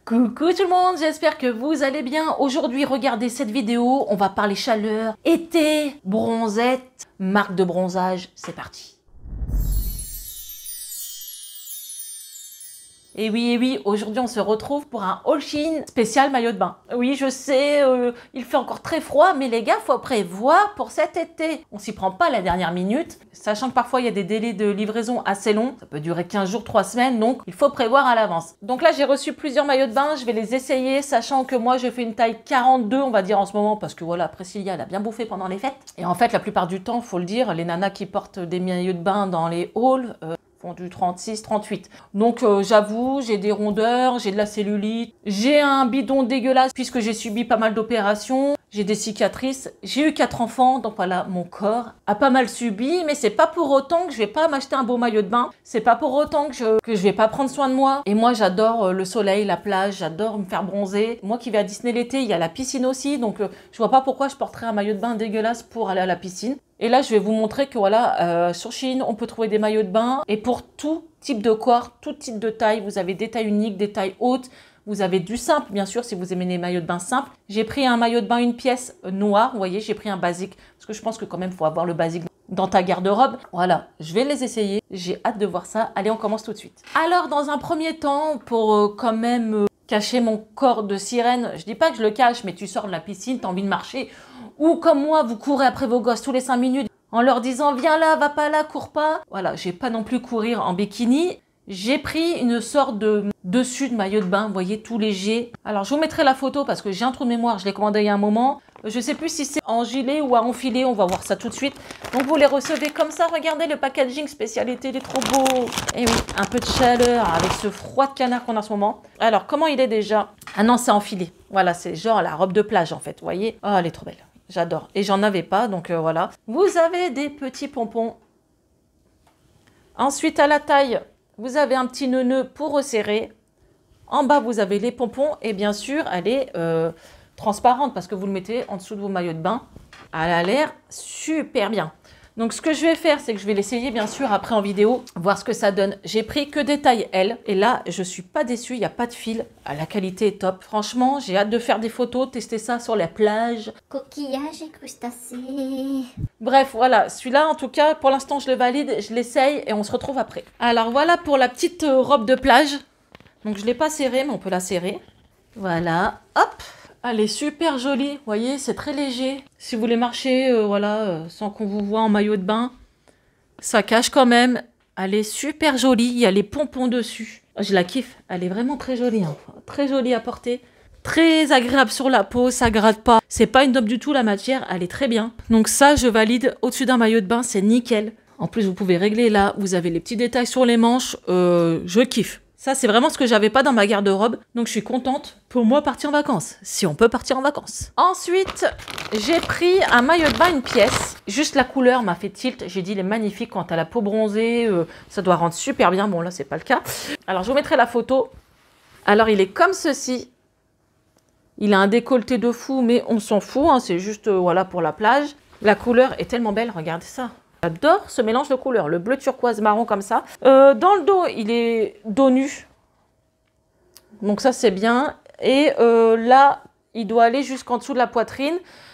Coucou tout le monde, j'espère que vous allez bien. Aujourd'hui, regardez cette vidéo, on va parler chaleur, été, bronzette, marque de bronzage, c'est parti. Et oui, aujourd'hui on se retrouve pour un haul Shein spécial maillot de bain. Oui, je sais, il fait encore très froid, mais les gars, faut prévoir pour cet été. On s'y prend pas à la dernière minute, sachant que parfois il y a des délais de livraison assez longs. Ça peut durer 15 jours, 3 semaines, donc il faut prévoir à l'avance. Donc là, j'ai reçu plusieurs maillots de bain, je vais les essayer, sachant que moi, je fais une taille 42, on va dire en ce moment, parce que voilà, Priscilla, elle a bien bouffé pendant les fêtes. Et en fait, la plupart du temps, faut le dire, les nanas qui portent des maillots de bain dans les hauls, du 36, 38. Donc j'avoue, j'ai des rondeurs, j'ai de la cellulite, j'ai un bidon dégueulasse puisque j'ai subi pas mal d'opérations, j'ai des cicatrices, j'ai eu 4 enfants, donc voilà, mon corps a pas mal subi, mais c'est pas pour autant que je vais pas m'acheter un beau maillot de bain, c'est pas pour autant que je vais pas prendre soin de moi. Et moi j'adore le soleil, la plage, j'adore me faire bronzer. Moi qui vais à Disney l'été, il y a la piscine aussi, donc je vois pas pourquoi je porterais un maillot de bain dégueulasse pour aller à la piscine. Et là, je vais vous montrer que voilà, sur Shein, on peut trouver des maillots de bain. Et pour tout type de corps, tout type de taille, vous avez des tailles uniques, des tailles hautes. Vous avez du simple, bien sûr, si vous aimez les maillots de bain simples. J'ai pris un maillot de bain, une pièce noire. Vous voyez, j'ai pris un basique. Parce que je pense que quand même, il faut avoir le basique dans ta garde-robe. Voilà, je vais les essayer. J'ai hâte de voir ça. Allez, on commence tout de suite. Alors, dans un premier temps, pour quand même cacher mon corps de sirène, je dis pas que je le cache, mais tu sors de la piscine, tu as envie de marcher. Ou comme moi, vous courez après vos gosses tous les 5 minutes en leur disant « Viens là, va pas là, cours pas ». Voilà, j'ai pas non plus courir en bikini. J'ai pris une sorte de dessus de maillot de bain, vous voyez, tout léger. Alors, je vous mettrai la photo parce que j'ai un trou de mémoire, je l'ai commandé il y a un moment. Je sais plus si c'est en gilet ou à enfiler, on va voir ça tout de suite. Donc, vous les recevez comme ça. Regardez le packaging spécialité, il est trop beau. Et oui, un peu de chaleur avec ce froid de canard qu'on a en ce moment. Alors, comment il est déjà? Ah non, c'est enfilé. Voilà, c'est genre la robe de plage en fait, vous voyez. Oh, elle est trop belle. J'adore. Et j'en avais pas, donc voilà. Vous avez des petits pompons. Ensuite, à la taille, vous avez un petit nœud pour resserrer. En bas, vous avez les pompons. Et bien sûr, elle est transparente parce que vous le mettez en dessous de vos maillots de bain. Elle a l'air super bien. Donc, ce que je vais faire, c'est que je vais l'essayer, bien sûr, après en vidéo, voir ce que ça donne. J'ai pris que des tailles L. Et là, je suis pas déçue. Il n'y a pas de fil. La qualité est top. Franchement, j'ai hâte de faire des photos, tester ça sur la plage. Coquillages et crustacés. Bref, voilà. Celui-là, en tout cas, pour l'instant, je le valide. Je l'essaye et on se retrouve après. Alors, voilà pour la petite robe de plage. Donc, je ne l'ai pas serrée, mais on peut la serrer. Voilà. Hop. Elle est super jolie, vous voyez, c'est très léger. Si vous voulez marcher, voilà, sans qu'on vous voit en maillot de bain, ça cache quand même. Elle est super jolie, il y a les pompons dessus. Je la kiffe, elle est vraiment très jolie, hein. Très jolie à porter. Très agréable sur la peau, ça gratte pas. C'est pas une dope du tout la matière, elle est très bien. Donc ça, je valide au-dessus d'un maillot de bain, c'est nickel. En plus, vous pouvez régler là, vous avez les petits détails sur les manches, je kiffe. Ça, c'est vraiment ce que j'avais pas dans ma garde-robe. Donc, je suis contente pour moi partir en vacances. Si on peut partir en vacances. Ensuite, j'ai pris un maillot de bain, une pièce. Juste la couleur m'a fait tilt. J'ai dit, il est magnifique quand t'as la peau bronzée. Ça doit rendre super bien. Bon, là, c'est pas le cas. Alors, je vous mettrai la photo. Alors, il est comme ceci. Il a un décolleté de fou, mais on s'en fout. Hein, c'est juste, voilà, pour la plage. La couleur est tellement belle. Regardez ça. J'adore ce mélange de couleurs, le bleu turquoise marron comme ça. Dans le dos, il est dos nu. Donc ça, c'est bien. Et là, il doit aller jusqu'en dessous de la poitrine.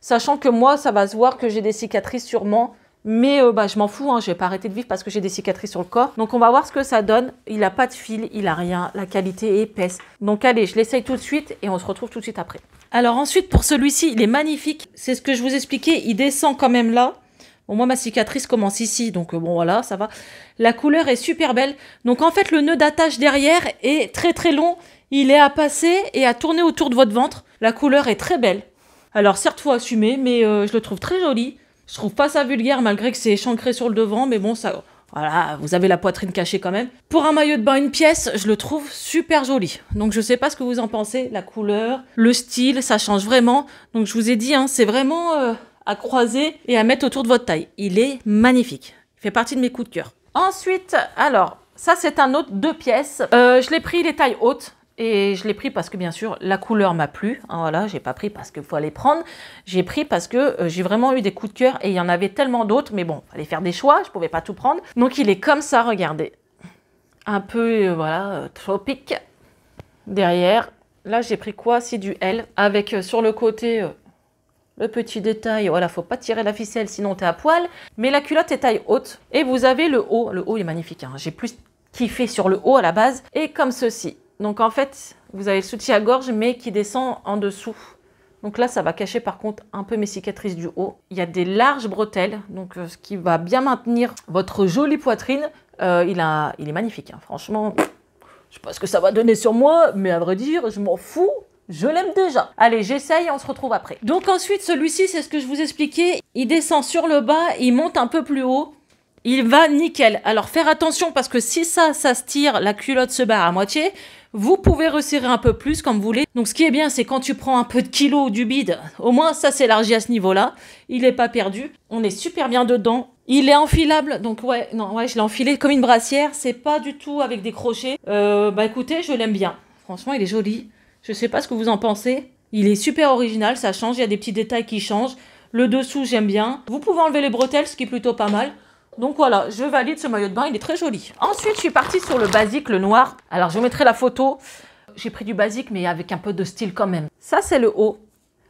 Sachant que moi, ça va se voir que j'ai des cicatrices sûrement. Mais je m'en fous, hein, je ne vais pas arrêter de vivre parce que j'ai des cicatrices sur le corps. Donc on va voir ce que ça donne. Il n'a pas de fil, il n'a rien. La qualité est épaisse. Donc allez, je l'essaye tout de suite et on se retrouve tout de suite après. Alors ensuite, pour celui-ci, il est magnifique. C'est ce que je vous expliquais. Il descend quand même là. Bon, moi, ma cicatrice commence ici, donc bon, voilà, ça va. La couleur est super belle. Donc, en fait, le nœud d'attache derrière est très, très long. Il est à passer et à tourner autour de votre ventre. La couleur est très belle. Alors, certes, faut assumer, mais je le trouve très joli. Je trouve pas ça vulgaire, malgré que c'est échancré sur le devant, mais bon, ça... Voilà, vous avez la poitrine cachée quand même. Pour un maillot de bain, une pièce, je le trouve super joli. Donc, je sais pas ce que vous en pensez. La couleur, le style, ça change vraiment. Donc, je vous ai dit, hein, c'est vraiment... à croiser et à mettre autour de votre taille. Il est magnifique. Il fait partie de mes coups de cœur. Ensuite, alors, ça c'est un autre 2 pièces. Je l'ai pris les tailles hautes et je l'ai pris parce que bien sûr la couleur m'a plu. Hein, voilà, j'ai pas pris parce qu'il faut aller prendre. J'ai pris parce que j'ai vraiment eu des coups de cœur et il y en avait tellement d'autres. Mais bon, il fallait faire des choix, je pouvais pas tout prendre. Donc il est comme ça, regardez. Un peu, voilà, tropique. Derrière, Là, j'ai pris quoi? C'est du L, avec sur le côté le petit détail. Voilà, faut pas tirer la ficelle, sinon t'es à poil. Mais la culotte est taille haute. Et vous avez le haut. Le haut est magnifique, hein. J'ai plus kiffé sur le haut à la base. Et comme ceci. Donc en fait, vous avez le soutien-gorge, mais qui descend en dessous. Donc là, ça va cacher par contre un peu mes cicatrices du haut. Il y a des larges bretelles, donc ce qui va bien maintenir votre jolie poitrine. Il est magnifique, hein. Franchement, je sais pas ce que ça va donner sur moi, mais à vrai dire, je m'en fous. Je l'aime déjà. Allez, j'essaye, on se retrouve après. Donc ensuite, celui-ci, c'est ce que je vous expliquais. Il descend sur le bas, il monte un peu plus haut. Il va nickel. Alors, faire attention parce que si ça se tire, la culotte se barre à moitié. Vous pouvez resserrer un peu plus comme vous voulez. Donc, ce qui est bien, c'est quand tu prends un peu de kilo du bide, au moins, ça s'élargit à ce niveau-là. Il n'est pas perdu. On est super bien dedans. Il est enfilable. Donc, ouais, je l'ai enfilé comme une brassière. C'est pas du tout avec des crochets. Bah, écoutez, je l'aime bien. Franchement, il est joli. Je sais pas ce que vous en pensez. Il est super original. Ça change. Il y a des petits détails qui changent. Le dessous, j'aime bien. Vous pouvez enlever les bretelles, ce qui est plutôt pas mal. Donc voilà, je valide ce maillot de bain, il est très joli. Ensuite, je suis partie sur le basique, le noir. Alors, je vous mettrai la photo. J'ai pris du basique, mais avec un peu de style quand même. Ça, c'est le haut.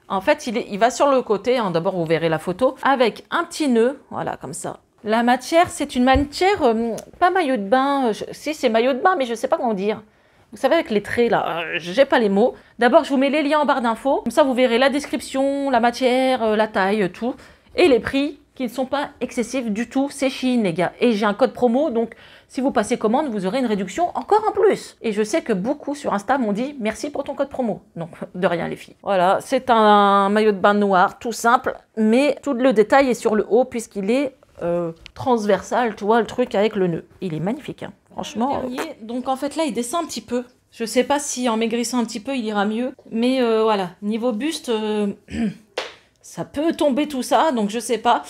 En fait, il va sur le côté. Hein. D'abord, vous verrez la photo. Avec un petit nœud, voilà, comme ça. La matière, c'est une matière, pas maillot de bain. Si, c'est maillot de bain, mais je ne sais pas comment dire. Vous savez, avec les traits, là, j'ai pas les mots. D'abord, je vous mets les liens en barre d'infos. Comme ça, vous verrez la description, la matière, la taille, tout. Et les prix, qui ne sont pas excessifs du tout. C'est Shein, les gars. Et j'ai un code promo, donc si vous passez commande, vous aurez une réduction encore en plus. Et je sais que beaucoup sur Insta m'ont dit merci pour ton code promo. Donc, de rien, les filles. Voilà, c'est un maillot de bain noir, tout simple. Mais tout le détail est sur le haut, puisqu'il est transversal, tu vois, le truc avec le nœud. Il est magnifique, hein. Franchement. Donc, en fait, là, il descend un petit peu. Je sais pas si en maigrissant un petit peu, il ira mieux. Mais voilà, niveau buste... ça peut tomber tout ça, donc je sais pas.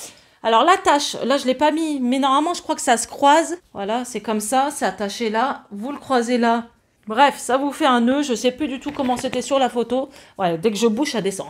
Alors l'attache, là je l'ai pas mis, mais normalement je crois que ça se croise. Voilà, c'est comme ça, c'est attaché là, vous le croisez là. Bref, ça vous fait un nœud, je sais plus du tout comment c'était sur la photo. Ouais, dès que je bouge, ça descend.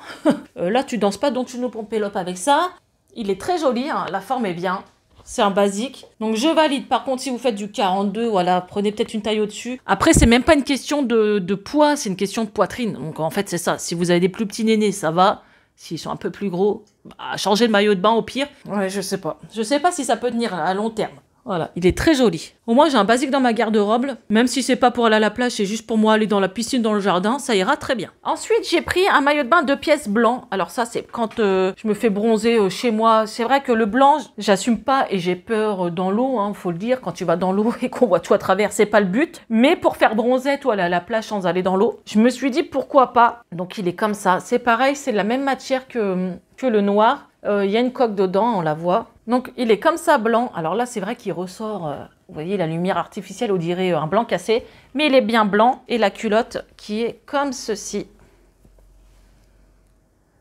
Là tu danses pas, donc tu nous pompelope avec ça. Il est très joli, hein, la forme est bien. C'est un basique. Donc je valide. Par contre, si vous faites du 42, voilà, prenez peut-être une taille au-dessus. Après, c'est même pas une question de poids, c'est une question de poitrine. Donc en fait, c'est ça. Si vous avez des plus petits nénés, ça va. S'ils sont un peu plus gros, bah, changez le maillot de bain au pire. Ouais, je sais pas. Je sais pas si ça peut tenir à long terme. Voilà, il est très joli. Au moins, j'ai un basique dans ma garde-robe. Même si c'est pas pour aller à la plage, c'est juste pour moi aller dans la piscine, dans le jardin, ça ira très bien. Ensuite, j'ai pris un maillot de bain 2 pièces blanc. Alors ça, c'est quand je me fais bronzer chez moi. C'est vrai que le blanc, j'assume pas et j'ai peur dans l'eau, hein, faut le dire. Quand tu vas dans l'eau et qu'on voit tout à travers, c'est pas le but. Mais pour faire bronzer, toi, aller à la plage sans aller dans l'eau, je me suis dit pourquoi pas. Donc il est comme ça. C'est pareil, c'est la même matière que le noir. Il y a une coque dedans, on la voit. Donc, il est comme ça blanc. Alors là, c'est vrai qu'il ressort, vous voyez, la lumière artificielle, on dirait un blanc cassé. Mais il est bien blanc. Et la culotte qui est comme ceci.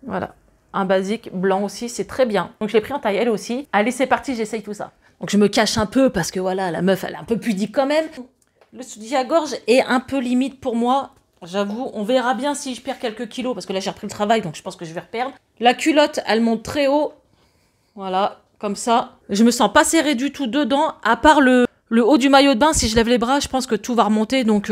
Voilà. Un basique blanc aussi, c'est très bien. Donc, je l'ai pris en taille L aussi. Allez, c'est parti, j'essaye tout ça. Donc, je me cache un peu parce que voilà, la meuf, elle est un peu pudique quand même. Le soutien-gorge est un peu limite pour moi. J'avoue, on verra bien si je perds quelques kilos, parce que là j'ai repris le travail, donc je pense que je vais reperdre. La culotte, elle monte très haut. Voilà, comme ça. Je me sens pas serrée du tout dedans, à part le haut du maillot de bain. Si je lève les bras, je pense que tout va remonter, donc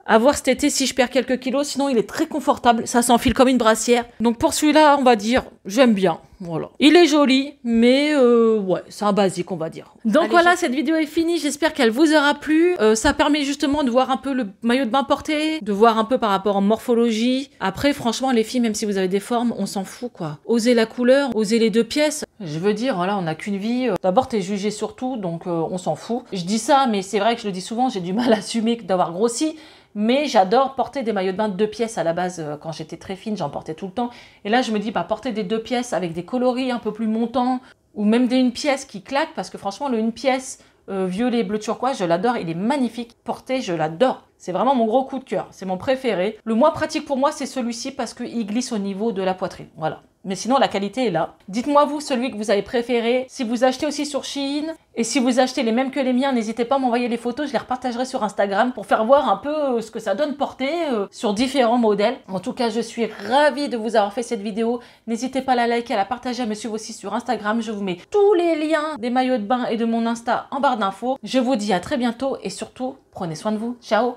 à voir cet été si je perds quelques kilos. Sinon, il est très confortable, ça s'enfile comme une brassière. Donc pour celui-là, on va dire, j'aime bien. Voilà. Il est joli, mais ouais, c'est un basique, on va dire. Donc allez, voilà, cette vidéo est finie. J'espère qu'elle vous aura plu. Ça permet justement de voir un peu le maillot de bain porté, de voir un peu par rapport en morphologie. Après, franchement, les filles, même si vous avez des formes, on s'en fout, quoi. Osez la couleur, osez les 2 pièces. Je veux dire, voilà, on n'a qu'une vie. D'abord, t'es jugé sur tout, donc on s'en fout. Je dis ça, mais c'est vrai que je le dis souvent, j'ai du mal à assumer d'avoir grossi. Mais j'adore porter des maillots de bain de 2 pièces à la base. Quand j'étais très fine, j'en portais tout le temps. Et là, je me dis, bah, porter des 2 pièces avec des coloris un peu plus montants, ou même des 1 pièce qui claquent, parce que franchement, le 1 pièce violet, bleu turquoise, je l'adore. Il est magnifique. Porté, je l'adore. C'est vraiment mon gros coup de cœur. C'est mon préféré. Le moins pratique pour moi, c'est celui-ci parce qu'il glisse au niveau de la poitrine. Voilà. Mais sinon, la qualité est là. Dites-moi, vous, celui que vous avez préféré. Si vous achetez aussi sur Shein, et si vous achetez les mêmes que les miens, n'hésitez pas à m'envoyer les photos. Je les repartagerai sur Instagram pour faire voir un peu ce que ça donne porter sur différents modèles. En tout cas, je suis ravie de vous avoir fait cette vidéo. N'hésitez pas à la liker, à la partager, à me suivre aussi sur Instagram. Je vous mets tous les liens des maillots de bain et de mon Insta en barre d'infos. Je vous dis à très bientôt et surtout, prenez soin de vous. Ciao!